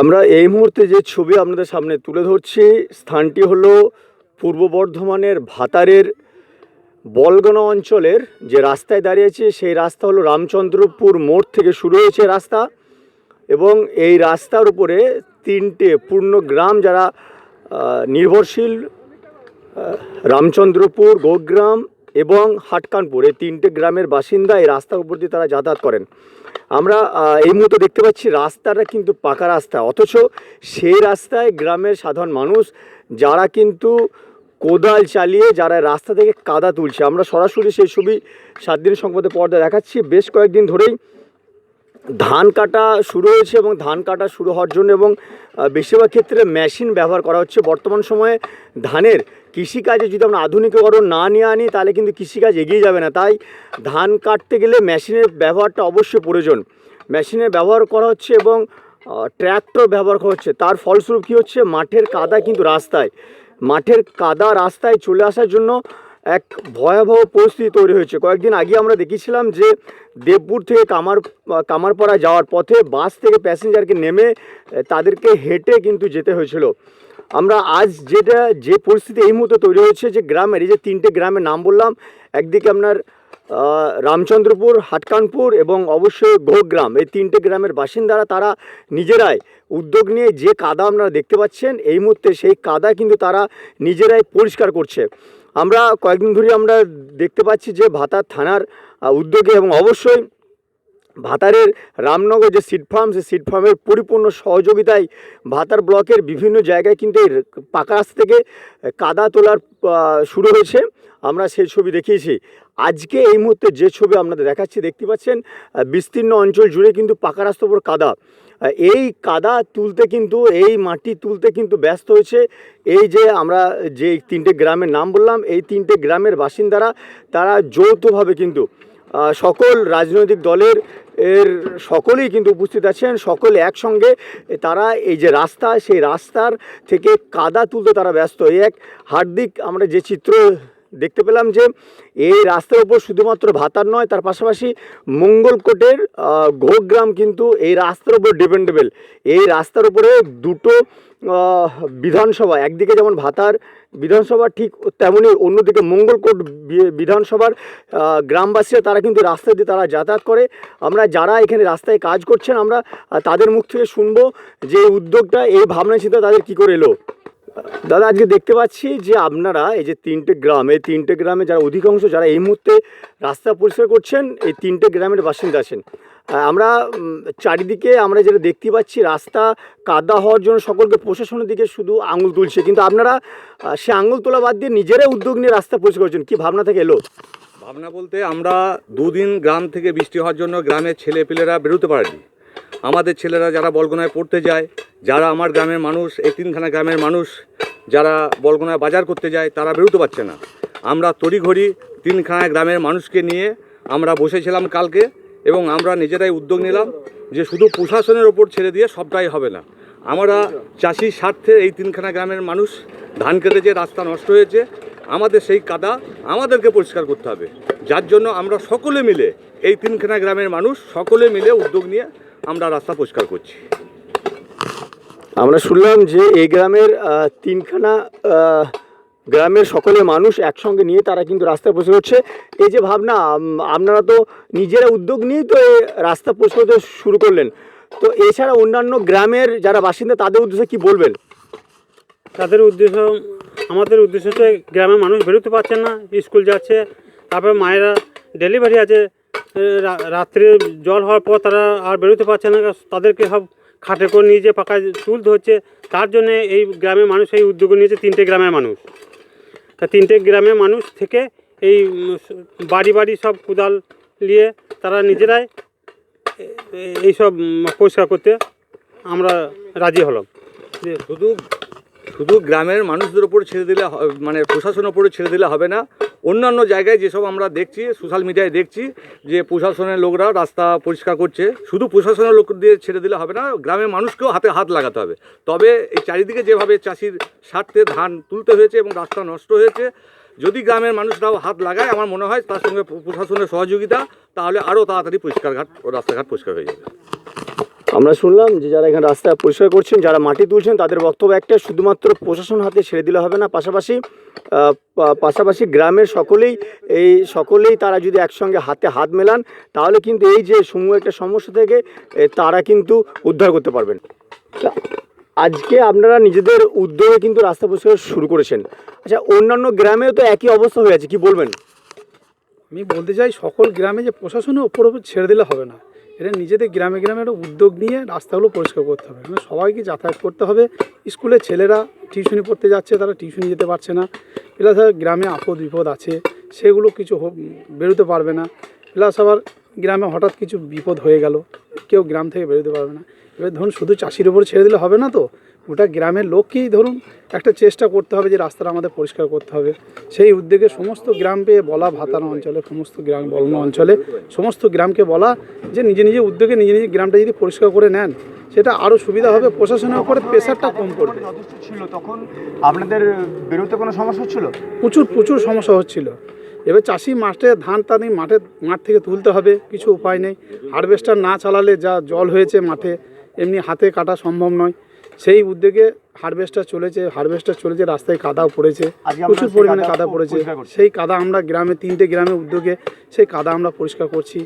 আমরা এই মুহূর্তে যে ছবি আপনাদের সামনে তুলে ধরছি, স্থানটি হলো পূর্ব বর্ধমানের ভাতারের বলগনা অঞ্চলের যে রাস্তায় দাঁড়িয়েছে সেই রাস্তা হলো রামচন্দ্রপুর মোড় থেকে শুরু হয়েছে রাস্তা, এবং এই রাস্তার উপরে তিনটে পূর্ণ গ্রাম যারা নির্ভরশীল, রামচন্দ্রপুর, গোগ্রাম এবং হাটকানপুর, এই তিনটে গ্রামের বাসিন্দা এই রাস্তার উপর দিয়ে তারা যাতায়াত করেন। আমরা এই মুহূর্তে দেখতে পাচ্ছি রাস্তাটা কিন্তু পাকা রাস্তা, অথচ সেই রাস্তায় গ্রামের সাধারণ মানুষ যারা কিন্তু কোদাল চালিয়ে যারা রাস্তা থেকে কাদা তুলছে। আমরা সরাসরি সেই ছবি 7 দিন সংবাদে পর্দা দেখাচ্ছি। বেশ কয়েকদিন ধরেই ধান কাটা শুরু হয়েছে এবং ধান কাটা শুরু হওয়ার জন্য এবং বেশিরভাগ ক্ষেত্রে মেশিন ব্যবহার করা হচ্ছে। বর্তমান সময়ে ধানের কৃষিকাজে যদি আমরা আধুনিকীকরণ না নিয়ে আনি তাহলে কিন্তু কৃষিকাজ এগিয়ে যাবে না। তাই ধান কাটতে গেলে মেশিনের ব্যবহারটা অবশ্যই প্রয়োজন। মেশিনের ব্যবহার করা হচ্ছে এবং ট্র্যাক্টর ব্যবহার করা হচ্ছে। তার ফলস্বরূপ কী হচ্ছে, মাঠের কাদা কিন্তু মাঠের কাদা রাস্তায় চলে আসার জন্য এক ভয়াবহ পরিস্থিতি তৈরি হয়েছে। কয়েকদিন আগে আমরা দেখেছিলাম যে দেবপুর থেকে কামারপাড়া যাওয়ার পথে বাস থেকে প্যাসেঞ্জারকে নেমে তাদেরকে হেঁটে কিন্তু যেতে হয়েছিল। আমরা আজ যে পরিস্থিতি এই মুহূর্তে তৈরি হয়েছে, যে গ্রামের এই যে তিনটে গ্রামের নাম বললাম, একদিকে আপনার রামচন্দ্রপুর, হাটকানপুর এবং অবশ্যই গোগ্রাম, এই তিনটে গ্রামের বাসিন্দারা তারা নিজেরাই উদ্যোগ নিয়ে যে কাদা আপনারা দেখতে পাচ্ছেন এই মুহূর্তে, সেই কাদা কিন্তু তারা নিজেরাই পরিষ্কার করছে। আমরা কয়েকদিন ধরে আমরা দেখতে পাচ্ছি যে ভাতার থানার উদ্যোগে এবং অবশ্যই ভাতারের রামনগর যে সিড ফার্ম, সেই সিড ফার্মের পরিপূর্ণ সহযোগিতায় ভাতার ব্লকের বিভিন্ন জায়গায় কিন্তু এই পাকা রাস্তা থেকে কাদা তোলার শুরু হয়েছে। আমরা সেই ছবি দেখিয়েছি। আজকে এই মুহূর্তে যে ছবি আপনাদের দেখাচ্ছি, দেখতে পাচ্ছেন বিস্তীর্ণ অঞ্চল জুড়ে কিন্তু পাকা রাস্তার উপর কাদা। এই কাদা তুলতে কিন্তু, এই মাটি তুলতে কিন্তু ব্যস্ত হয়েছে এই যে আমরা যে তিনটে গ্রামের নাম বললাম, এই তিনটে গ্রামের বাসিন্দারা তারা যৌথভাবে কিন্তু সকল রাজনৈতিক দলের সকলেই কিন্তু উপস্থিত আছেন। সকলে একসঙ্গে তারা এই যে রাস্তা, সেই রাস্তার থেকে কাদা তুলতে তারা ব্যস্ত। এই এক হার্দিক আমরা যে চিত্র দেখতে পেলাম যে এই রাস্তার উপর শুধুমাত্র ভাতার নয়, তার পাশাপাশি মঙ্গলকোটের গোগ্রাম কিন্তু এই রাস্তার উপর ডিপেন্ডেবল। এই রাস্তার উপরে দুটো বিধানসভা, একদিকে যেমন ভাতার বিধানসভা ঠিক তেমনি অন্যদিকে মঙ্গলকোট বিধানসভার গ্রামবাসীরা তারা কিন্তু রাস্তা দিয়ে তারা যাতায়াত করে। আমরা যারা এখানে রাস্তায় কাজ করছেন আমরা তাদের মুখ থেকে শুনবো যে উদ্যোগটা, এই ভাবনা চিন্তা তাদের কী করে এলো। দাদা, আজকে দেখতে পাচ্ছি যে আপনারা এই যে তিনটে গ্রাম, এই তিনটে গ্রামে যারা অধিকাংশ যারা এই মুহূর্তে রাস্তা পরিষ্কার করছেন, এই তিনটে গ্রামের বাসিন্দা আছেন। আমরা চারিদিকে আমরা যেটা দেখতে পাচ্ছি, রাস্তা কাদা হওয়ার জন্য সকলকে প্রশাসনের দিকে শুধু আঙুল তুলছে, কিন্তু আপনারা সে আঙুল তোলা বাদ দিয়ে নিজেরাই উদ্যোগ নিয়ে রাস্তা পরিষ্কার করছেন। কী ভাবনা থেকে এলো? ভাবনা বলতে, আমরা দুদিন গ্রাম থেকে বৃষ্টি হওয়ার জন্য গ্রামের ছেলেপেলেরা বেরোতে পারেনি। আমাদের ছেলেরা যারা বলগোনায় পড়তে যায়, যারা আমার গ্রামের মানুষ, এই তিনখানা গ্রামের মানুষ যারা বলগোনায় বাজার করতে যায়, তারা বেরোতে পারছে না। আমরা তড়িঘড়ি তিনখানা গ্রামের মানুষকে নিয়ে আমরা বসেছিলাম কালকে, এবং আমরা নিজেরাই উদ্যোগ নিলাম যে শুধু প্রশাসনের ওপর ছেড়ে দিয়ে সবটাই হবে না। আমরা চাষির স্বার্থে এই তিনখানা গ্রামের মানুষ ধান কেটেছে, রাস্তা নষ্ট হয়েছে, আমাদের সেই কাদা আমাদেরকে পরিষ্কার করতে হবে। যার জন্য আমরা সকলে মিলে, এই তিনখানা গ্রামের মানুষ সকলে মিলে উদ্যোগ নিয়ে আমরা রাস্তা পরিষ্কার করছি। আমরা শুনলাম যে এই গ্রামের তিনখানা গ্রামের সকলে মানুষ একসঙ্গে নিয়ে তারা কিন্তু রাস্তা পরিষ্কার করছে। এই যে ভাবনা, আপনারা তো নিজেরা উদ্যোগ নিয়েই তো এই রাস্তা পরিষ্কার করতে শুরু করলেন, তো এছাড়া অন্যান্য গ্রামের যারা বাসিন্দা তাদের উদ্দেশ্যে কি বলবেন? তাদের উদ্দেশ্য, আমাদের উদ্দেশ্য হচ্ছে গ্রামের মানুষ বেরোতে পারছেন না, স্কুল যাচ্ছে, তারপরে মায়েরা ডেলিভারি আছে, রাত্রে জল হওয়ার পর তারা আর বেরোতে পারছে না, তাদেরকে সব খাটে করে নিয়ে যে পাকা তুলতে হচ্ছে। তার জন্যে এই গ্রামের মানুষ এই উদ্যোগ নিয়েছে, তিনটে গ্রামের মানুষ। তা তিনটে গ্রামের মানুষ থেকে এই বাড়ি বাড়ি সব কোদাল নিয়ে তারা নিজেরাই এইসব পরিষ্কার করতে আমরা রাজি হলাম। শুধু গ্রামের মানুষদের ওপর ছেড়ে দিলে, মানে প্রশাসনের ওপরে ছেড়ে দিলে হবে না। অন্যান্য জায়গায় যেসব আমরা দেখছি, সোশ্যাল মিডিয়ায় দেখছি যে প্রশাসনের লোকরা রাস্তা পরিষ্কার করছে, শুধু প্রশাসনের লোক দিয়ে ছেড়ে দিলে হবে না, গ্রামের মানুষকেও হাতে হাত লাগাতে হবে। তবে এই চারিদিকে যেভাবে চাষির স্বার্থে ধান তুলতে হয়েছে এবং রাস্তা নষ্ট হয়েছে, যদি গ্রামের মানুষরাও হাত লাগায়, আমার মনে হয় তার সঙ্গে প্রশাসনের সহযোগিতা, তাহলে আরও তাড়াতাড়ি রাস্তাঘাট পরিষ্কার হয়ে যাবে। আমরা শুনলাম যে যারা এখানে রাস্তা পরিষ্কার করছেন, যারা মাটি তুলছেন, তাদের বক্তব্য একটা, শুধুমাত্র প্রশাসন হাতে ছেড়ে দিলে হবে না, পাশাপাশি গ্রামের সকলেই তারা যদি একসঙ্গে হাতে হাত মেলান, তাহলে কিন্তু এই যে সমূহ একটা সমস্যা থেকে তারা কিন্তু উদ্ধার করতে পারবেন। আজকে আপনারা নিজেদের উদ্যোগে কিন্তু রাস্তা পরিষ্কার শুরু করেছেন। আচ্ছা, অন্যান্য গ্রামেও তো একই অবস্থা হয়ে আছে, কি বলবেন? আমি বলতে চাই সকল গ্রামে যে প্রশাসনের ওপর ছেড়ে দিলে হবে না, এটা নিজেদের গ্রামে গ্রামে একটা উদ্যোগ নিয়ে রাস্তাগুলো পরিষ্কার করতে হবে। মানে সবাইকে যাতায়াত করতে হবে। স্কুলের ছেলেরা টিউশনি পড়তে যাচ্ছে, তারা টিউশনি যেতে পারছে না। প্লাস গ্রামে আপদ বিপদ আছে, সেগুলো কিছু বেরোতে পারবে না। প্লাস আবার গ্রামে হঠাৎ কিছু বিপদ হয়ে গেল, কেউ গ্রাম থেকে বেরোতে পারবে না। এবার ধরুন শুধু চাষির ওপর ছেড়ে দিলে হবে না, তো গোটা গ্রামের লোককেই ধরুন একটা চেষ্টা করতে হবে যে রাস্তাটা আমাদের পরিষ্কার করতে হবে। সেই উদ্যোগে সমস্ত গ্রামকে বলা, ভাতানো অঞ্চলে সমস্ত গ্রাম বলনো অঞ্চলে সমস্ত গ্রামকে বলা যে নিজে নিজে উদ্যোগে নিজে নিজে গ্রামটা যদি পরিষ্কার করে নেন, সেটা আরও সুবিধা হবে, প্রশাসনের উপরে প্রেশারটা কম পড়বে। ছিল তখন আপনাদের বেরোতে কোনো সমস্যা হচ্ছিল? প্রচুর সমস্যা হচ্ছিল। এবার চাষি ধান মাঠ থেকে তুলতে হবে, কিছু উপায় নেই। হারভেস্টার না চালালে যা জল হয়েছে মাঠে, এমনি হাতে কাটা সম্ভব নয়। সেই উদ্যোগে হারভেস্টার চলেছে, রাস্তায় কাদাও পড়েছে, প্রচুর পরিমাণে কাদা পড়েছে। সেই কাদা আমরা গ্রামে 3টে গ্রামের উদ্যোগে সেই কাদা আমরা পরিষ্কার করছি,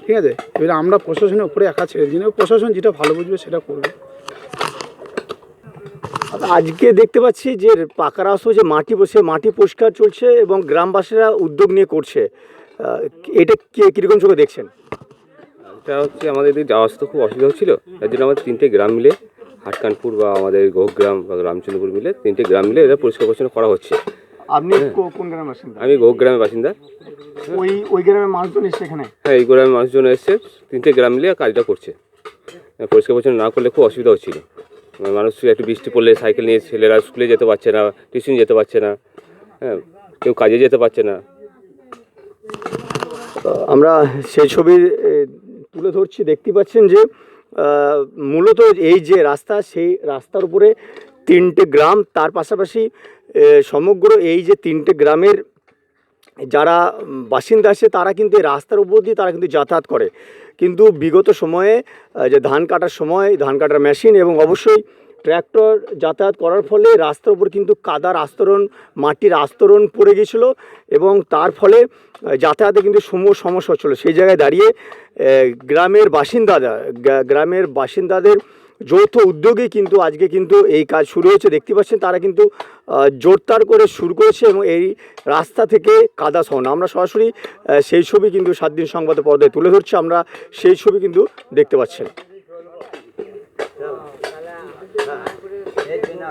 ঠিক আছে। এবার আমরা প্রশাসনের উপরে একা ছেড়ে দিই না, প্রশাসন যেটা ভালো বুঝবে সেটা করবে। আজকে দেখতে পাচ্ছি যে পাকা রাস্তা, যে মাটি পরিষ্কার চলছে এবং গ্রামবাসীরা উদ্যোগ নিয়ে করছে, এটা কীরকম চোখে দেখছেন? এটা হচ্ছে আমাদের এদিকে যাওয়া আসতে খুব অসুবিধা হচ্ছিল, তার জন্য আমাদের 3টে গ্রাম মিলে, হাটকানপুর বা আমাদের গোগ্রাম বা রামচন্দ্রপুর মিলে 3টে গ্রাম মিলে এটা পরিষ্কার পরিচ্ছন্ন করা হচ্ছে। আপনি কোন গ্রামের বাসিন্দা? আমি গোগ্রামের বাসিন্দা। ওই গ্রামের মানুষজন এসছে এখানে? হ্যাঁ, এই গ্রামের মানুষজন এসছে, 3টে গ্রাম মিলে কাজটা করছে। পরিষ্কার পরিচ্ছন্ন না করলে খুব অসুবিধা হচ্ছিল। মানুষ একটু বৃষ্টি পড়লে সাইকেল নিয়ে ছেলেরা স্কুলে যেতে পারছে না, টিউশন যেতে পারছে না, হ্যাঁ, কেউ কাজে যেতে পারছে না। আমরা সেই ছবি তুলে ধরছি, দেখতে পাচ্ছেন যে মূলত এই যে রাস্তা, সেই রাস্তার উপরে 3টে গ্রাম, তার পাশাপাশি সমগ্র এই যে 3টে গ্রামের যারা বাসিন্দা আছে, তারা কিন্তু এই রাস্তার উপর দিয়ে তারা কিন্তু যাতায়াত করে। কিন্তু বিগত সময়ে যে ধান কাটার মেশিন এবং অবশ্যই ট্র্যাক্টর যাতায়াত করার ফলে রাস্তার উপর কিন্তু কাদার আস্তরণ, মাটির আস্তরণ পড়ে গিয়েছিল এবং তার ফলে যাতায়াতে কিন্তু সমস্যা হচ্ছিলো। সেই জায়গায় দাঁড়িয়ে গ্রামের বাসিন্দাদের যৌথ উদ্যোগে কিন্তু আজকে কিন্তু এই কাজ শুরু হয়েছে। দেখতে পাচ্ছেন তারা কিন্তু জোরদার করে শুরু করেছে এবং এই রাস্তা থেকে কাদা সরানো, আমরা সরাসরি সেই ছবি কিন্তু 7 দিন সংবাদে পর্দায় তুলে ধরছি। আমরা সেই ছবি কিন্তু দেখতে পাচ্ছেন।